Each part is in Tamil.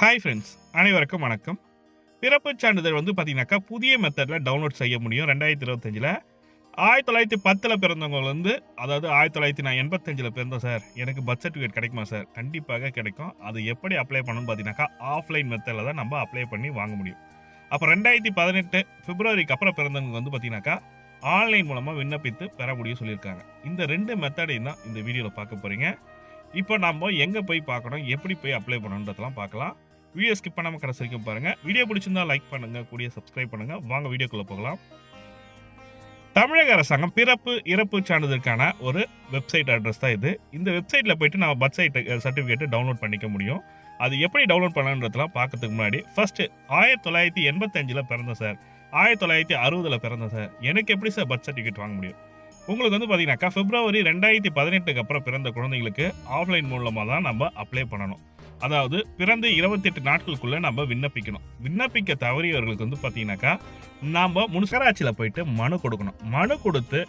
ஹாய் ஃப்ரெண்ட்ஸ், அனைவருக்கும் வணக்கம். பிறப்புச் சான்றிதழ் பார்த்தீங்கன்னாக்கா, புதிய மெத்தடில் டவுன்லோட் செய்ய முடியும் 2025. 1910 பிறந்தவங்க அதாவது 1985 பிறந்தோம் சார், எனக்கு பர்த் சர்டிஃபிகேட் கிடைக்குமா சார்? கண்டிப்பாக கிடைக்கும். அது எப்படி அப்ளை பண்ணணும்னு பார்த்தீங்கன்னாக்கா, ஆஃப்லைன் மெத்தடில் தான் நம்ம அப்ளை பண்ணி வாங்க முடியும். அப்போ 2018 பிப்ரவரிக்கு அப்புறம் பிறந்தவங்க பார்த்தீங்கன்னாக்கா, ஆன்லைன் மூலமாக விண்ணப்பித்து பெற முடியும் சொல்லியிருக்காங்க. இந்த 2 மெத்தடையும் தான் இந்த வீடியோவில் பார்க்க போகிறீங்க. இப்போ நம்ம எங்கே போய் பார்க்கணும், எப்படி போய் அப்ளை பண்ணணுன்றதெல்லாம் பார்க்கலாம். வீடியோ ஸ்கிப் பண்ணாமல் கடைசி வரைக்கும் பாருங்க. வீடியோ பிடிச்சிருந்தா லைக் பண்ணுங்க, கூடிய சப்ஸ்கிரைப் பண்ணுங்க. வாங்க வீடியோக்குள்ள போகலாம். தமிழக அரசாங்கம் பிறப்பு இறப்பு சான்றிதழுக்கான ஒரு வெப்சைட் அட்ரஸ் தான் இது. இந்த வெப்சைட்ல போயிட்டு நம்ம பர்த் சர்டிஃபிகேட் டவுன்லோட் பண்ணிக்க முடியும். அது எப்படி டவுன்லோட் பண்ணணுன்றதெல்லாம் பார்க்கறதுக்கு முன்னாடி ஃபர்ஸ்ட் 1985 பிறந்தேன் சார், 1960 பிறந்தேன் சார், எனக்கு எப்படி சார் பர்த் சர்டிஃபிகேட் வாங்க முடியும்? உங்களுக்கு பார்த்தீங்கன்னாக்கா பிப்ரவரி 2018க்கு அப்புறம் பிறந்த குழந்தைங்களுக்கு ஆஃப்லைன் மூலமாக தான் நம்ம அப்ளை பண்ணணும். அதாவது பிறந்து 28 நாட்களுக்குள்ள நம்ம விண்ணப்பிக்கணும். விண்ணப்பிக்க தவறியவர்களுக்கு பார்த்தீங்கன்னாக்கா, நாம் முனிசிபலாட்சியில் போயிட்டு மனு கொடுக்கணும். மனு கொடுத்து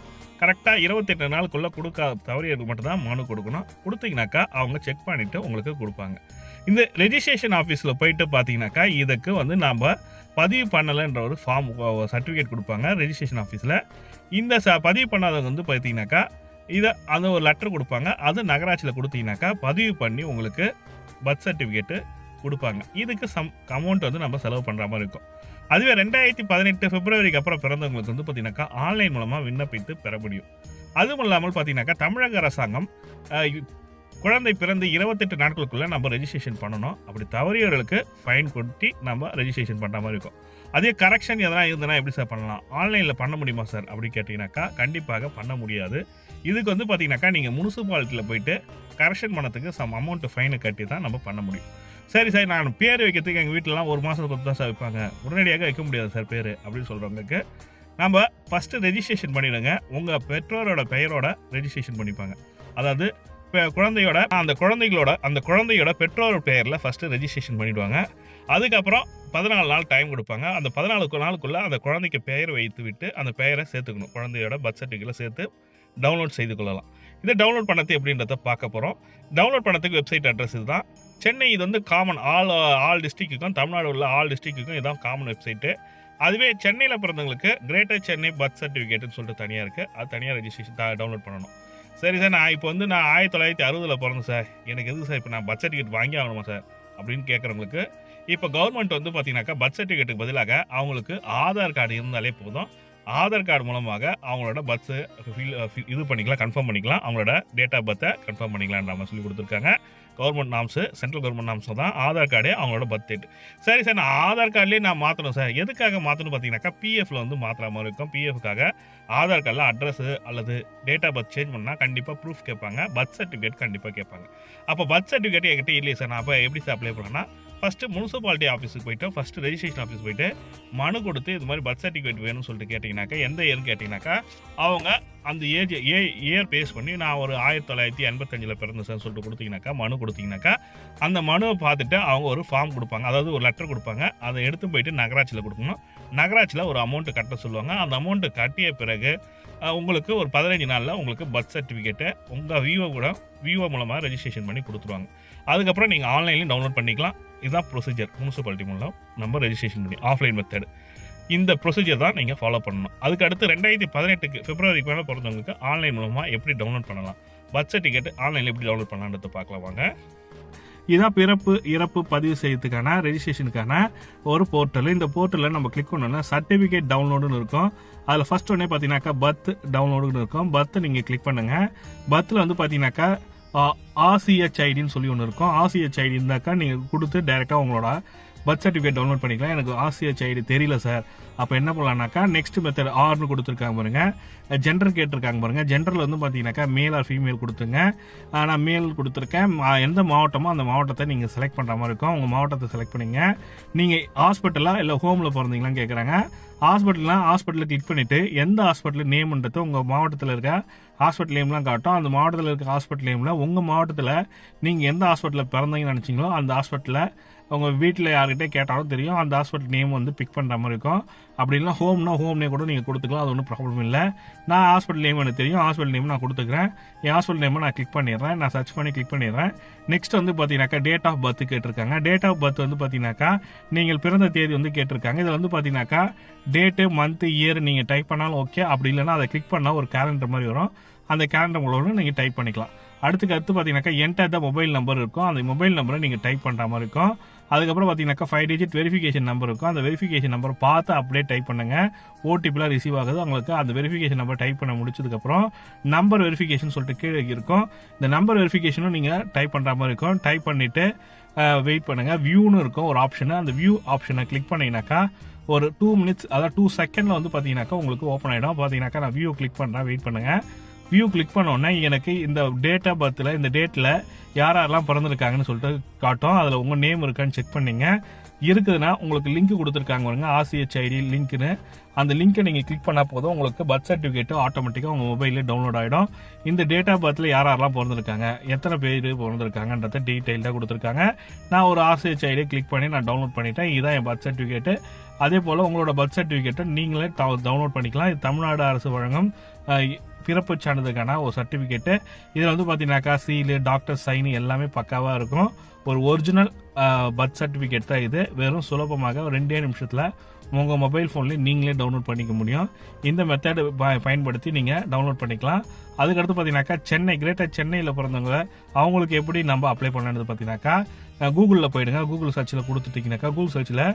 கரெக்டாக 28 நாளுக்குள்ளே கொடுக்க தவறியவர்களுக்கு மட்டும்தான் மனு கொடுக்கணும். கொடுத்தீங்கன்னாக்கா அவங்க செக் பண்ணிவிட்டு உங்களுக்கு கொடுப்பாங்க. இந்த ரெஜிஸ்ட்ரேஷன் ஆஃபீஸில் போயிட்டு பார்த்தீங்கன்னாக்கா, இதுக்கு நாம் பதிவு பண்ணலைன்ற ஒரு ஃபார்ம் சர்டிஃபிகேட் கொடுப்பாங்க ரெஜிஸ்ட்ரேஷன் ஆஃபீஸில். இந்த பதிவு பண்ணாதவங்க பார்த்தீங்கன்னாக்கா, அந்த ஒரு லெட்டர் கொடுப்பாங்க. அது நகராட்சியில் கொடுத்தீங்கன்னாக்கா பதிவு பண்ணி உங்களுக்கு பர்த் சர்டிஃபிகேட்டு கொடுப்பாங்க. இதுக்கு அமௌண்ட் நம்ம செலவு பண்ணுற மாதிரி இருக்கும். அதுவே 2018 பிப்ரவரிக்கு அப்புறம் பிறந்தவங்களுக்கு பார்த்தீங்கன்னாக்கா ஆன்லைன் மூலமாக விண்ணப்பித்து பெற முடியும். அதுவும் இல்லாமல் பார்த்தீங்கன்னாக்கா, தமிழக அரசாங்கம் குழந்தை பிறந்து 28 நாட்களுக்குள்ளே நம்ம ரெஜிஸ்ட்ரேஷன் பண்ணணும். அப்படி தவறியவர்களுக்கு ஃபைன் கொட்டி நம்ம ரெஜிஸ்ட்ரேஷன் பண்ணுற மாதிரி இருக்கும். அதே கரெக்ஷன் எதனா இருந்ததுன்னா எப்படி சார் பண்ணலாம்? ஆன்லைனில் பண்ண முடியுமா சார் அப்படின்னு கேட்டிங்கனாக்கா, கண்டிப்பாக பண்ண முடியாது. இதுக்கு பார்த்தீங்கன்னாக்கா, நீங்கள் முனிசிபாலிட்டியில் போயிட்டு கரெக்ஷன் பண்ணதுக்கு சம் அமௌண்ட் ஃபைனை கட்டி தான் நம்ம பண்ண முடியும். சரி சார், நான் பேர் வைக்கிறதுக்கு எங்கள் வீட்டிலலாம் ஒரு மாதத்துக்கு கொடுத்து தான் சார் வைப்பாங்க, உடனடியாக வைக்க முடியாது சார் பேர் அப்படின்னு சொல்கிறவங்களுக்கு நம்ம ஃபஸ்ட்டு ரெஜிஸ்ட்ரேஷன் பண்ணிவிடுங்க. உங்கள் பெற்றோரோட பெயரோட ரெஜிஸ்ட்ரேஷன் பண்ணிப்பாங்க. அதாவது இப்போ அந்த குழந்தையோட பெற்றோர் பெயரில் ஃபஸ்ட்டு ரெஜிஸ்ட்ரேஷன் பண்ணிவிடுவாங்க. அதுக்கப்புறம் 14 நாள் டைம் கொடுப்பாங்க. அந்த 14 நாளுக்குள்ளே அந்த குழந்தைக்கு பெயர் வைத்து விட்டு அந்த பெயரை சேர்த்துக்கணும். குழந்தையோட பர்த் சர்டிஃபிகேட்டில் சேர்த்து டவுன்லோட் செய்து கொள்ளலாம். இதை டவுன்லோட் பண்ணது எப்படின்றத பார்க்க போகிறோம். டவுன்லோட் பண்ணதுக்கு வெப்சைட் அட்ரஸ் இதுதான். சென்னை இது காமன் ஆல் டிஸ்ட்ரிக்ட்டுக்கும், தமிழ்நாடு உள்ள ஆல் டிஸ்ட்ரிக்ட்டுக்கும் இதான் காமன் வெப்சைட்டு. அதுவே சென்னையில் பிறந்தவங்களுக்கு கிரேட்டர் சென்னை பர்த் சர்டிஃபிகேட்டுன்னு சொல்லிட்டு தனியாக இருக்குது. அது தனியாக ரெஜிஸ்ட்ரேஷன் டவுன்லோட் பண்ணணும். சரி சார், நான் இப்போ நான் 1960 பிறந்தேன் சார், எனக்கு எதுக்கு சார் இப்போ நான் பர்த் சர்டிஃபிகேட் வாங்கி ஆகணுமா சார் அப்படின்னு கேட்குறவங்களுக்கு இப்போ கவர்மெண்ட் பார்த்தீங்கன்னாக்கா பர்த் சர்டிஃபிகேட்டுக்கு பதிலாக அவங்களுக்கு ஆதார் கார்டு இருந்தாலே போதும். ஆதார் கார்டு மூலமாக அவங்களோட பர்த்து இது பண்ணிக்கலாம், கன்ஃபார்ம் பண்ணிக்கலாம். அவங்களோட டேட் ஆஃப் பர்த்தை கன்ஃபார்ம் பண்ணிக்கலான்ற மாதிரி சொல்லி கொடுத்துருக்காங்க. Government norms, central government norms தான் ஆதார் கார்டே அவங்களோட பர்த் டேட். சரி சார், நான் ஆதார் கார்டுலேயே நான் மாற்றணும் சார், எதுக்காக மாற்றணும் பார்த்தீங்கன்னாக்கா, பிஎஃப்ல மாற்றுற மாதிரி இருக்கும். பிஎஃப்காக ஆதார் கார்டில் அட்ரஸு அல்லது டேட் ஆஃப் பர்த் சேஞ்ச் பண்ணால் கண்டிப்பாக ப்ரூஃப் கேட்பாங்க. பர்த் சர்டிஃபிகேட் கண்டிப்பாக கேட்பாங்க. அப்போ பர்த் சர்டிஃபிகேட் என்கிட்ட இல்லையே சார், நான் அப்போ எப்படி சார் அப்ளை பண்ணேன்னா, ஃபஸ்ட்டு முனிசிபாலிட்டி ஆஃபீஸுக்கு போய்ட்டு ஃபஸ்ட்டு ரெஜிஸ்ட்ரேஷன் ஆஃபீஸ் போய்ட்டு மனு கொடுத்து இது மாதிரி பர்த் சர்டிஃபிகேட் வேணும்னு சொல்லிட்டு கேட்டிங்கனாக்கா, எந்த இயர்னு கேட்டிங்கனாக்கா, அவங்க அந்த இயர் பேஸ் பண்ணி நான் ஒரு 1985 பிறந்த சார் சொல்லிட்டு கொடுத்தீங்கன்னாக்கா, மனு கொடுத்தீங்கன்னாக்கா, அந்த மனுவை பார்த்துட்டு அவங்க ஒரு ஃபார்ம் கொடுப்பாங்க. அதாவது ஒரு லெட்டர் கொடுப்பாங்க. அதை எடுத்து போயிட்டு நகராட்சியில் கொடுக்கணும். நகராட்சியில் ஒரு அமௌண்ட்டு கட்ட சொல்லுவாங்க. அந்த அமௌண்ட்டு கட்டிய பிறகு உங்களுக்கு ஒரு 15 நாளில் உங்களுக்கு பர்த் சர்டிஃபிகேட்டை உங்கள் விவோ மூலமாக ரெஜிஸ்ட்ரேஷன் பண்ணி கொடுத்துருவாங்க. அதுக்கப்புறம் நீங்கள் ஆன்லைன்லையும் டவுன்லோட் பண்ணிக்கலாம். இதுதான் ப்ரொசீஜர். முனிசிபாலிட்டி மூலம் நம்ம ரெஜிஸ்ட்ரேஷன் பண்ணி ஆஃப்லைன் மெத்தட். இந்த ப்ரொசீஜர் தான் நீங்கள் ஃபாலோ பண்ணணும். அதுக்கு அடுத்து 2018 பிப்ரவரிக்கு மேலே பிறந்தவங்களுக்கு ஆன்லைன் மூலமாக எப்படி டவுன்லோட் பண்ணலாம், பர்த் சர்டிஃபிகேட் ஆன்லைனில் எப்படி டவுன்லோட் பண்ணலான்றதை பார்க்கலாம் வாங்க. இதான் பிறப்பு இறப்பு பதிவு செய்யறதுக்கான ரெஜிஸ்ட்ரேஷனுக்கான ஒரு போர்ட்டல். இந்த போர்ட்டலில் நம்ம கிளிக் பண்ணோன்னா சர்டிஃபிகேட் டவுன்லோடுன்னு இருக்கும். அதில் ஃபஸ்ட் உடனே பார்த்தீங்கன்னாக்கா பர்த் டவுன்லோடுன்னு இருக்கும். பர்த்தை நீங்கள் கிளிக் பண்ணுங்கள். பர்த்தில் பார்த்தீங்கன்னாக்கா ஆர்சிஹெச்ஐடின்னு சொல்லி ஒன்று இருக்கும். ஆர்சிஹெச்ஐடி இருந்தாக்கா நீங்கள் கொடுத்து டைரெக்டாக உங்களோட பர்த் சர்டிஃபிகேட் டவுன்லோட் பண்ணிக்கலாம். எனக்கு ஆர்சிஹெச்ஐடி தெரியல சார், அப்போ என்ன பண்ணலான்னாக்கா, நெக்ஸ்ட் மெத்தட் ஆர்னு கொடுத்துருக்காங்க பாருங்க, ஜெண்டர் கேட்டிருக்காங்க பாருங்க. ஜெண்டரில் பார்த்தீங்கன்னாக்கா மேல் ஆர் ஃபீமேல் கொடுத்துங்க. நான் மேல் கொடுத்துருக்கேன். எந்த மாவட்டமோ அந்த மாவட்டத்தை நீங்கள் செலக்ட் பண்ணுற மாதிரி இருக்கும். உங்கள் மாவட்டத்தை செலக்ட் பண்ணிங்க. நீங்கள் ஹாஸ்பிட்டலாக இல்லை ஹோமில் பிறந்தீங்களான்னு கேட்குறாங்க. ஹாஸ்பிட்டலில் கிளிக் பண்ணிவிட்டு எந்த ஹாஸ்பிட்டல் நேம்ன்றது உங்கள் மாவட்டத்தில் இருக்க ஹாஸ்பிட்டல் நேம்லாம் காட்டும். அந்த மாவட்டத்தில் இருக்க ஹாஸ்பிட்டல் நேமில் உங்கள் மாவட்டத்தில் நீங்கள் எந்த ஹாஸ்பிட்டலில் பிறந்தீங்கன்னு நினச்சிங்களோ அந்த ஹாஸ்பிட்டலில் உங்கள் வீட்டில் யார்கிட்ட கேட்டாலும் தெரியும். அந்த ஹாஸ்பிட்டல் நேம் வந்து பிக் பண்ணுற மாதிரி இருக்கும். அப்படி இல்லைனா ஹோம் நேம் கூட நீங்கள் கொடுத்துக்கலாம். அது ஒன்றும் ப்ராப்ளம் இல்லை. நான் ஹாஸ்பிட்டல் நேம் எனக்கு தெரியும். ஹாஸ்பிட்டல் நேம் நான் கொடுத்துக்கிறேன். என் ஹாஸ்பிட்டல் நேமை நான் கிளிக் பண்ணிடுறேன். நான் சர்ச் பண்ணி கிளிக் பண்ணிடுறேன். நெக்ஸ்ட் வந்து பார்த்தீங்கன்னாக்கா டேட் ஆஃப் பர்த் கேட்டிருக்காங்க. டேட் ஆஃப் பர்த் வந்து பார்த்தீங்கன்னாக்கா நீங்கள் பிறந்த தேதி வந்து கேட்டிருக்காங்க. இதில் வந்து பார்த்தீங்கன்னாக்கா டேட்டு, மந்த், இயர் நீங்கள் டைப் பண்ணாலும் ஓகே. அப்படி இல்லைனா அதை கிளிக் பண்ணால் ஒரு கேலண்டர் மாதிரி வரும். அந்த கேலண்டர் மூலம் நீங்கள் டைப் பண்ணிக்கலாம். அடுத்து பார்த்தீங்கன்னாக்கா என்டர் த மொபைல் நம்பர் இருக்கும். அந்த மொபைல் நம்பரை நீங்கள் டைப் பண்ணுற மாதிரி இருக்கும். அதுக்கப்புறம் பார்த்தீங்கன்னாக்கா 5 டிஜிட் வெரிஃபிகேஷன் நம்பர் இருக்கும். அந்த வெரிஃபிகேஷன் நம்பர் பார்த்து அப்படியே டைப் பண்ணுங்க. ஓடிபிலாம் ரிசீவ் ஆகுது. உங்களுக்கு அந்த வெரிஃபிகேஷன் நம்பர் டைப் பண்ண முடிச்சதுக்கப்புறம் நம்பர் வெரிஃபிகேஷன் சொல்லிட்டு கீழே இருக்கும். இந்த நம்பர் வெரிஃபிகேஷனும் நீங்கள் டைப் பண்ணுற மாதிரி இருக்கும். டைப் பண்ணிவிட்டு வெயிட் பண்ணுங்கள். வியூன்னு இருக்கும் ஒரு ஆப்ஷனு. அந்த வியூ ஆப்ஷனை கிளிக் பண்ணிங்கனாக்கா ஒரு 2 மினிட்ஸ், அதாவது 2 செகண்டில் வந்து பார்த்தீங்கன்னாக்கா உங்களுக்கு ஓப்பன் ஆகிடும். பார்த்தீங்கன்னாக்கா நான் வியூ கிளிக் பண்ணுறேன். வெயிட் பண்ணுங்கள். வியூ கிளிக் பண்ணோன்னே எனக்கு இந்த டேட் ஆஃப் பர்த்தில் இந்த டேட்டில் யாரெல்லாம் பிறந்திருக்காங்கன்னு சொல்லிட்டு காட்டும். அதில் உங்கள் நேம் இருக்கான்னு செக் பண்ணிங்க. இருக்குதுன்னா உங்களுக்கு லிங்க் கொடுத்துருக்காங்க பாருங்க, RCHID லிங்க்னு. அந்த லிங்க்கை நீங்கள் கிளிக் பண்ணால் போதும் உங்களுக்கு பர்த் சர்டிஃபிகேட்டு ஆட்டோமேட்டிக்காக உங்கள் மொபைலில் டவுன்லோட் ஆகிடும். இந்த டேட் ஆஃப் பர்த்தில் யாரெல்லாம் பிறந்திருக்காங்க, எத்தனை பேர் பிறந்திருக்காங்கன்றத டீட்டெயில்டாக கொடுத்துருக்காங்க. நான் ஒரு RCHID கிளிக் பண்ணி நான் டவுன்லோட் பண்ணிட்டேன். இதுதான் என் பர்த் சர்டிஃபிகேட்டு. அதே போல் உங்களோட பர்த் சர்டிஃபிகேட்டை நீங்களே டவுன்லோட் பண்ணிக்கலாம். இது தமிழ்நாடு அரசு வழங்கும் பிறப்பு சான்றிதழுக்கான ஒரு சர்டிஃபிகேட்டு. இதில் வந்து பார்த்தீங்கன்னாக்கா சீலு, டாக்டர் சைனு எல்லாமே பக்காவாக இருக்கும். ஒரு ஒரிஜினல் பர்த் சர்டிஃபிகேட் தான் இது. வெறும் சுலபமாக 2 நிமிஷத்தில் உங்கள் மொபைல் ஃபோன்லேயே நீங்களே டவுன்லோட் பண்ணிக்க முடியும். இந்த மெத்தட் பயன்படுத்தி நீங்கள் டவுன்லோட் பண்ணிக்கலாம். அதுக்கடுத்து பார்த்தீங்கன்னாக்கா கிரேட்டர் சென்னையில் பிறந்தவங்க அவங்களுக்கு எப்படி நம்ம அப்ளை பண்ணது பார்த்தீங்கன்னாக்கா கூகுளில் போயிடுங்க. கூகுள் சர்ச்சில் கொடுத்துட்டிங்கனாக்கா கூகுள் சர்ச்சில்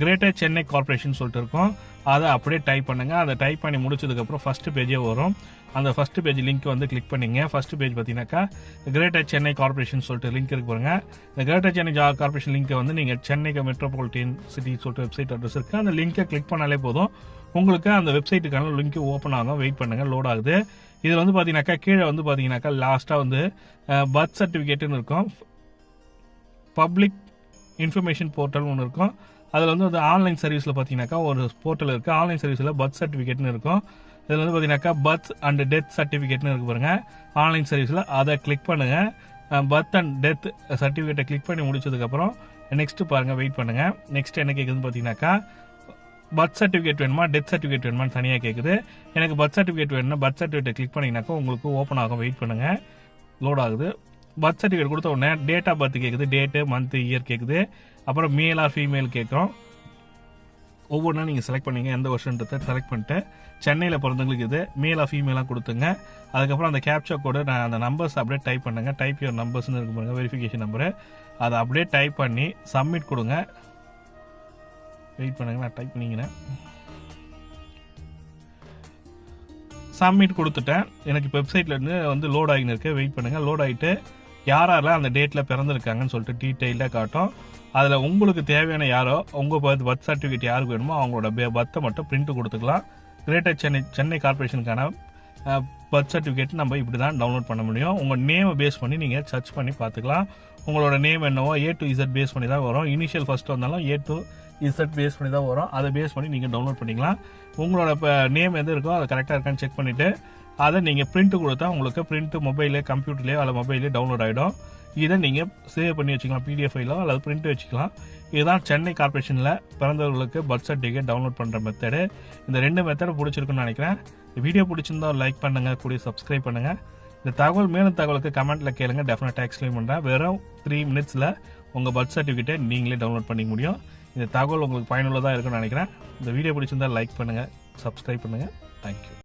கிரேட்டர் சென்னை கார்பரேஷன் சொல்லிட்டு இருக்கும். அதை அப்படியே டைப் பண்ணுங்கள். அதை டைப் பண்ணி முடிச்சதுக்கப்புறம் ஃபஸ்ட்டு பேஜே வரும். அந்த ஃபஸ்ட்டு பேஜ் லிங்க் வந்து கிளிக் பண்ணிங்க. ஃபஸ்ட்டு பேஜ் பார்த்தீங்கன்னாக்கா கிரேட்டர் சென்னை கார்பரேஷன் சொல்லிட்டு லிங்க் இருக்கு பாருங்க. இந்த கிரேட்டர் சென்னை கார்பரேஷன் லிங்கை வந்து நீங்கள் சென்னைக்கு மெட்ரோபாலிட்டன் சிட்டி சொல்லிட்டு வெப்சைட் அட்ரஸ் இருக்குது. அந்த லிங்கை கிளிக் பண்ணாலே போதும் உங்களுக்கு அந்த வெப்சைட்டுக்கான லிங்க் ஓப்பன் ஆகும். வெயிட் பண்ணுங்கள், லோட் ஆகுது. இதில் வந்து பார்த்தீங்கன்னாக்கா கீழே வந்து பார்த்தீங்கன்னாக்கா லாஸ்ட்டாக வந்து பர்த் சர்டிஃபிகேட்டுன்னு இருக்கும். பப்ளிக் இன்ஃபர்மேஷன் போர்ட்டல் ஒன்று இருக்கும். அதில் வந்து ஆன்லைன் சர்வீஸில் பார்த்தீங்கன்னாக்கா ஒரு போர்ட்டல் இருக்குது. ஆன்லைன் சர்வீஸில் பர்த் சர்டிஃபிகேட்னு இருக்கும். இதில் வந்து பார்த்தீங்கன்னாக்கா பர்த் அண்ட் டெத் சர்டிஃபிகேட்னு இருக்கு பாருங்க ஆன்லைன் சர்வீஸில். அதை கிளிக் பண்ணுங்கள். பர்த் அண்ட் டெத் சர்டிஃபிகேட்டை கிளிக் பண்ணி முடிச்சதுக்கப்புறம் நெக்ஸ்ட்டு பாருங்கள், வெயிட் பண்ணுங்கள். நெக்ஸ்ட் என்ன கேட்குதுன்னு பார்த்தீங்கன்னாக்கா பர்த் சர்டிஃபிகேட் வேணுமா, டெத் சர்டிஃபிகேட் வேணுமான்னு தனியாக கேட்குது. எனக்கு பர்த் சர்டிஃபிகேட் வேணும்னா பர்த் சர்டிஃபிகேட்டை கிளிக் பண்ணிங்கனாக்கா உங்களுக்கு ஓப்பன் ஆகும். வெயிட் பண்ணுங்கள், லோட் ஆகுது. பர்த் சர்டிஃபிகேட் கொடுத்த உடனே டேட் ஆஃப் பர்த் கேட்குது. டேட்டு, மந்த், இயர் கேட்குது. அப்புறம் மேல் ஆர் ஃபீமேல் கேட்குறோம். ஒவ்வொன்றா நீங்கள் செலக்ட் பண்ணிங்க, எந்த வருஷன்றதை செலக்ட் பண்ணிட்டு சென்னையில் பிறந்தவங்களுக்கு இது மேல் ஆர் ஃபீமேலாக கொடுத்துங்க. அதுக்கப்புறம் அந்த கேப்சா கோடு நான் அந்த நம்பர்ஸ் அப்படியே டைப் பண்ணுங்க. டைப் யுவர் நம்பர்ஸ்னு இருக்கு பாருங்க, வெரிஃபிகேஷன் நம்பரு. அதை அப்படியே டைப் பண்ணி சப்மிட் கொடுங்க. வெயிட் பண்ணுங்க, நான் டைப் பண்ணிக்கிறேன். சப்மிட் கொடுத்துட்டேன். எனக்கு இப்போ வெப்சைட்லேருந்து வந்து லோட் ஆகின்னு இருக்கு. வெயிட் பண்ணுங்கள், லோட் ஆகிட்டு யாரெல்லாம் அந்த டேட்டில் பிறந்திருக்காங்கன்னு சொல்லிட்டு டீட்டெயிலாக காட்டும். அதில் உங்களுக்கு தேவையான யாரோ உங்கள் பர்த் சர்டிஃபிகேட் யாருக்கு வேணுமோ அவங்களோட பர்த்தை மட்டும் பிரிண்ட் கொடுத்துக்கலாம். கிரேட்டர் சென்னை கார்பரேஷனுக்கான பர்த் சர்டிஃபிகேட் நம்ம இப்படி தான் டவுன்லோட் பண்ண முடியும். உங்கள் நேமை பேஸ் பண்ணி நீங்கள் சர்ச் பண்ணி பார்த்துக்கலாம். உங்களோட நேம் என்னவோ A to Z பேஸ் பண்ணி தான் வரும். இனிஷியல் ஃபர்ஸ்ட் வந்தாலும் A to Z பேஸ் பண்ணி தான் வரும். அதை பேஸ் பண்ணி நீங்கள் டவுன்லோட் பண்ணிக்கலாம். உங்களோட நேம் எது இருக்கோ அதை கரெக்டாக இருக்கான்னு செக் பண்ணிவிட்டு அதை நீங்கள் பிரிண்ட் கொடுத்தா உங்களுக்கு பிரிண்ட் மொபைலே, கம்ப்யூட்டர்லேயோ அல்லது மொபைலே டவுன்லோட் ஆகிடும். இதை நீங்கள் சேவ் பண்ணி வச்சுக்கலாம், PDF ஃபைலோ அல்லது பிரிண்ட் வச்சுக்கலாம். இதுதான் சென்னை கார்பரேஷனில் பிறந்தவர்களுக்கு பர்த் சர்டிஃபிகேட் டவுன்லோட் பண்ணுற மெத்தடு. இந்த 2 மெத்தடு பிடிச்சிருக்குன்னு நினைக்கிறேன். வீடியோ பிடிச்சிருந்தா லைக் பண்ணுங்கள், கூட சப்ஸ்கிரைப் பண்ணுங்கள். இந்த தகவல் மேலும் தகவலுக்கு கமெண்ட்டில் கேளுங்க, டெஃபினட்டாக எக்ஸ்பிளைன் பண்ணுறேன். வெறும் 3 மினிட்ஸில் உங்கள் பர்த் சர்டிஃபிகேட்டை நீங்களே டவுன்லோட் பண்ணிக்க முடியும். இந்த தகவல் உங்களுக்கு பயனுள்ளதாக இருக்குன்னு நினைக்கிறேன். இந்த வீடியோ பிடிச்சிருந்தா லைக் பண்ணுங்கள், சப்ஸ்கிரைப் பண்ணுங்கள். தேங்க்யூ.